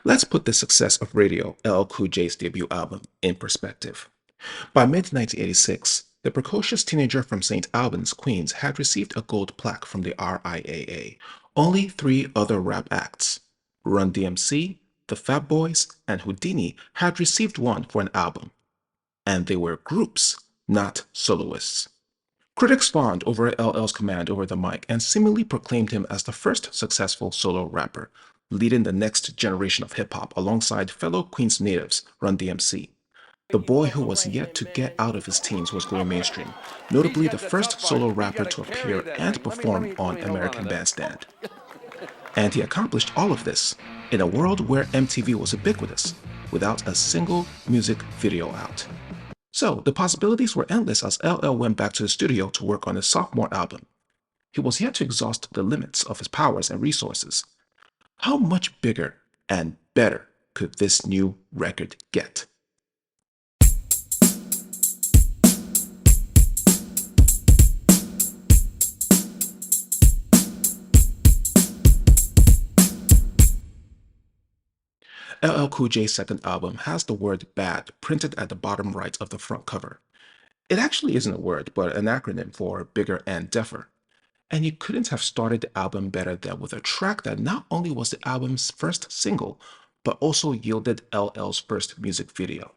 Let's put the success of Radio LL Cool J's debut album in perspective. By mid-1986, the precocious teenager from St. Albans, Queens had received a gold plaque from the RIAA. Only three other rap acts, Run DMC, the Fat Boys, and Houdini, had received one for an album. And they were groups, not soloists. Critics fawned over LL's command over the mic and seemingly proclaimed him as the first successful solo rapper, leading the next generation of hip-hop alongside fellow Queens natives Run DMC. The boy who was yet to get out of his teens was going mainstream, notably the first solo rapper to appear and perform on American Bandstand. And he accomplished all of this in a world where MTV was ubiquitous, without a single music video out. So the possibilities were endless as LL went back to the studio to work on his sophomore album. He was yet to exhaust the limits of his powers and resources. How much bigger and better could this new record get? LL Cool J's second album has the word B.A.D printed at the bottom right of the front cover. It actually isn't a word, but an acronym for Bigger and DEFFER. And you couldn't have started the album better than with a track that not only was the album's first single, but also yielded LL's first music video.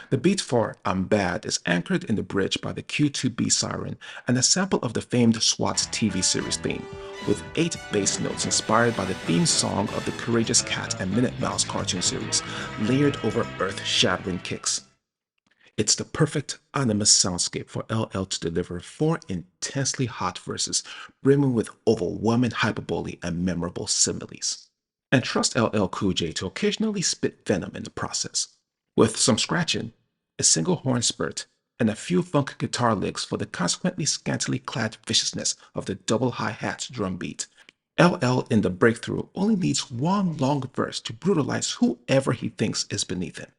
The beat for I'm Bad is anchored in the bridge by the Q2B siren and a sample of the famed SWAT TV series theme, with 8 bass notes inspired by the theme song of the Courageous Cat and Minute Mouse cartoon series, layered over earth-shattering kicks. It's the perfect animus soundscape for LL to deliver 4 intensely hot verses brimming with overwhelming hyperbole and memorable similes. And trust LL Cool J to occasionally spit venom in the process, with some scratching, a single horn spurt, and a few funk guitar licks for the consequently scantily clad viciousness of the double hi-hat drum beat. LL in the breakthrough only needs one long verse to brutalize whoever he thinks is beneath him.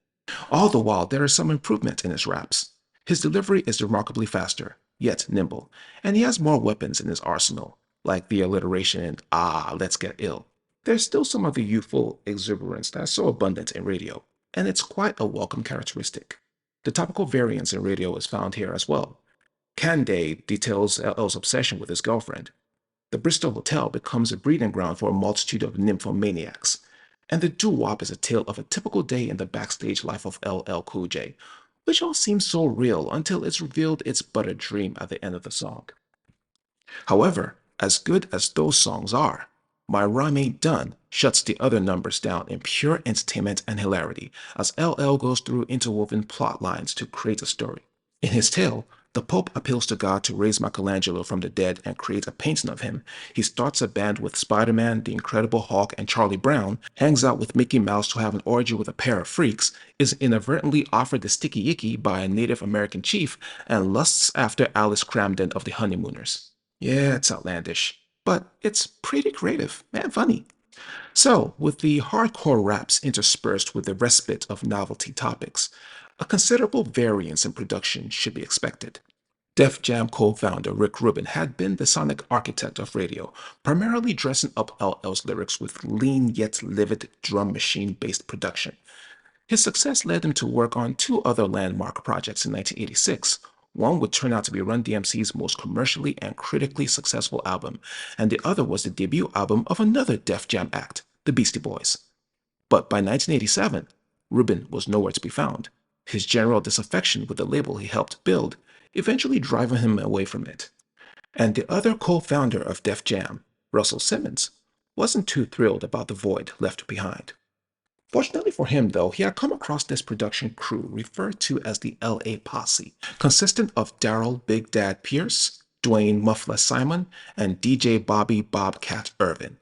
All the while, there is some improvement in his raps. His delivery is remarkably faster, yet nimble, and he has more weapons in his arsenal, like the alliteration in Ah, Let's Get Ill. There's still some of the youthful exuberance that's so abundant in Radio, and it's quite a welcome characteristic. The topical variance in Radio is found here as well. Candide details LL's obsession with his girlfriend. The Bristol Hotel becomes a breeding ground for a multitude of nymphomaniacs, and the doo-wop is a tale of a typical day in the backstage life of LL Cool J, which all seems so real until it's revealed it's but a dream at the end of the song. However, as good as those songs are, My Rhyme Ain't Done shuts the other numbers down in pure entertainment and hilarity as LL goes through interwoven plot lines to create a story. In his tale, the Pope appeals to God to raise Michelangelo from the dead and create a painting of him. He starts a band with Spider-Man, the Incredible Hulk, and Charlie Brown, hangs out with Mickey Mouse to have an orgy with a pair of freaks, is inadvertently offered the sticky icky by a Native American chief, and lusts after Alice Cramden of the Honeymooners. Yeah, it's outlandish, but it's pretty creative and funny. So, with the hardcore raps interspersed with the respite of novelty topics, a considerable variance in production should be expected. Def Jam co-founder Rick Rubin had been the sonic architect of Radio, primarily dressing up LL's lyrics with lean yet livid drum machine-based production. His success led him to work on 2 other landmark projects in 1986. One would turn out to be Run DMC's most commercially and critically successful album, and the other was the debut album of another Def Jam act, the Beastie Boys. But by 1987, Rubin was nowhere to be found, his general disaffection with the label he helped build eventually driving him away from it. And the other co-founder of Def Jam, Russell Simmons, wasn't too thrilled about the void left behind. Fortunately for him, though, he had come across this production crew referred to as the LA Posse, consistent of Daryl Big Dad Pierce, Dwayne Muffless Simon, and DJ Bobby Bobcat Irvin.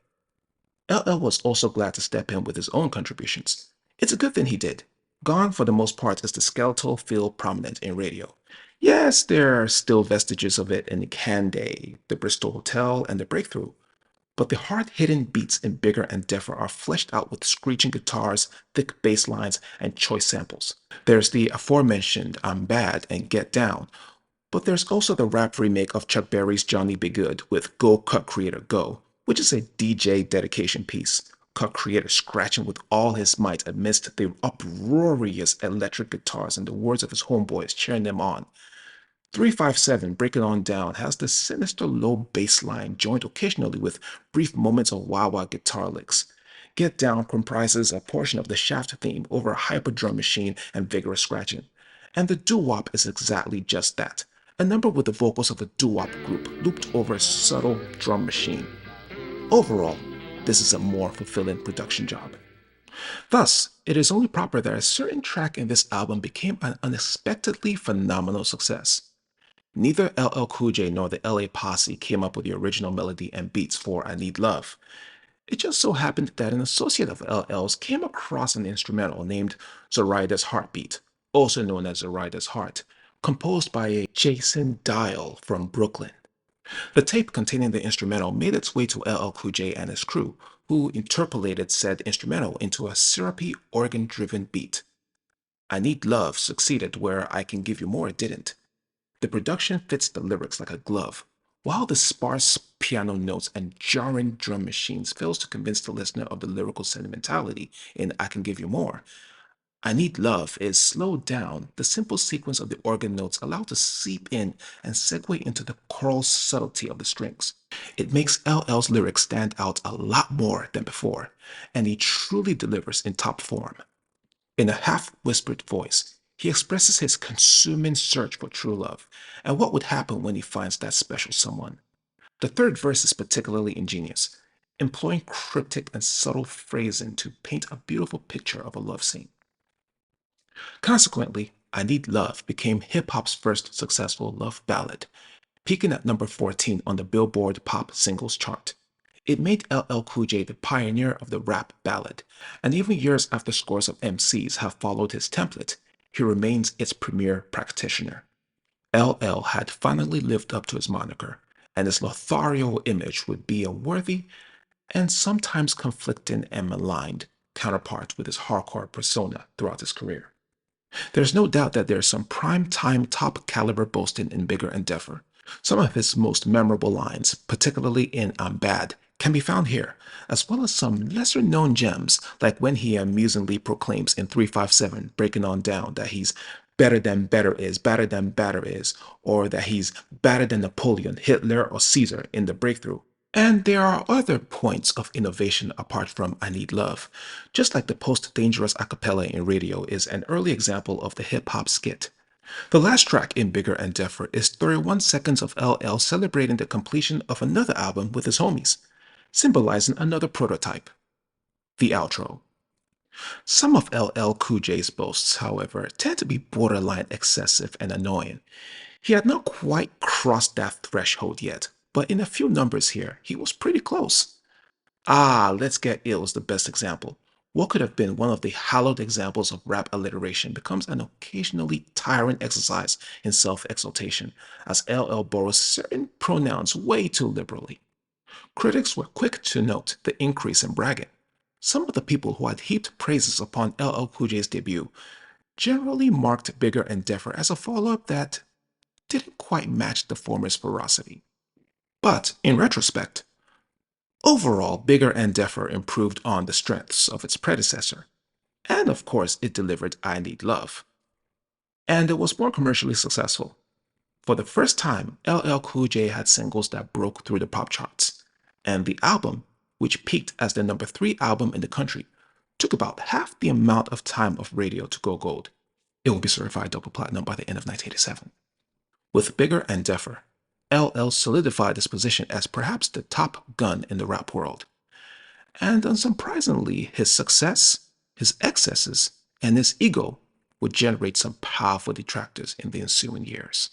LL was also glad to step in with his own contributions. It's a good thing he did. Gone for the most part is the skeletal feel prominent in Radio. Yes, there are still vestiges of it in Candide, the Bristol Hotel, and the Breakthrough, but the hard-hitting beats in Bigger and Deffer are fleshed out with screeching guitars, thick bass lines, and choice samples. There's the aforementioned I'm Bad and Get Down, but there's also the rap remake of Chuck Berry's Johnny B. Good with Go Cut Creator Go, which is a DJ dedication piece, cut creator scratching with all his might amidst the uproarious electric guitars and the words of his homeboys cheering them on. 357 Break It On Down has the sinister low bass line joined occasionally with brief moments of wah-wah guitar licks. Get Down comprises a portion of the Shaft theme over a hyper drum machine and vigorous scratching. And the doo-wop is exactly just that, a number with the vocals of a doo-wop group looped over a subtle drum machine. Overall, this is a more fulfilling production job. Thus, it is only proper that a certain track in this album became an unexpectedly phenomenal success. Neither LL Cool J nor the LA Posse came up with the original melody and beats for I Need Love. It just so happened that an associate of LL's came across an instrumental named Zoraida's Heartbeat, also known as Zoraida's Heart, composed by a Jason Dial from Brooklyn. The tape containing the instrumental made its way to LL Cool J and his crew, who interpolated said instrumental into a syrupy, organ-driven beat. I Need Love succeeded where I Can Give You More didn't. The production fits the lyrics like a glove, while the sparse piano notes and jarring drum machines fails to convince the listener of the lyrical sentimentality in I Can Give You More. I Need Love is slowed down, the simple sequence of the organ notes allowed to seep in and segue into the choral subtlety of the strings. It makes LL's lyrics stand out a lot more than before, and he truly delivers in top form. In a half-whispered voice, he expresses his consuming search for true love and what would happen when he finds that special someone. The third verse is particularly ingenious, employing cryptic and subtle phrasing to paint a beautiful picture of a love scene. Consequently, I Need Love became hip-hop's first successful love ballad, peaking at number 14 on the Billboard Pop Singles chart. It made LL Cool J the pioneer of the rap ballad, and even years after scores of MCs have followed his template, he remains its premier practitioner. LL had finally lived up to his moniker, and his Lothario image would be a worthy and sometimes conflicting and maligned counterpart with his hardcore persona throughout his career. There's no doubt that there's some prime-time top-caliber boasting in Bigger and Deffer. Some of his most memorable lines, particularly in I'm Bad, can be found here, as well as some lesser-known gems, like when he amusingly proclaims in 357 Breaking On Down that he's better than better is, or that he's better than Napoleon, Hitler, or Caesar in The Breakthrough. And there are other points of innovation apart from I Need Love, just like the post-dangerous acapella in Radio is an early example of the hip-hop skit. The last track in Bigger and Deffer is 31 seconds of LL celebrating the completion of another album with his homies, symbolizing another prototype. The outro. Some of LL Cool J's boasts, however, tend to be borderline excessive and annoying. He had not quite crossed that threshold yet, but in a few numbers here, he was pretty close. Let's Get Ill is the best example. What could have been one of the hallowed examples of rap alliteration becomes an occasionally tiring exercise in self-exaltation, as LL borrows certain pronouns way too liberally. Critics were quick to note the increase in bragging. Some of the people who had heaped praises upon LL Cool J's debut generally marked Bigger and Deffer as a follow-up that didn't quite match the former's ferocity. But, in retrospect, overall, Bigger and Deffer improved on the strengths of its predecessor. And of course, it delivered I Need Love. And it was more commercially successful. For the first time, LL Cool J had singles that broke through the pop charts. And the album, which peaked as the number 3 album in the country, took about half the amount of time of radio to go gold. It will be certified double platinum by the end of 1987. With Bigger and Deffer, LL solidified his position as perhaps the top gun in the rap world. And unsurprisingly, his success, his excesses, and his ego would generate some powerful detractors in the ensuing years.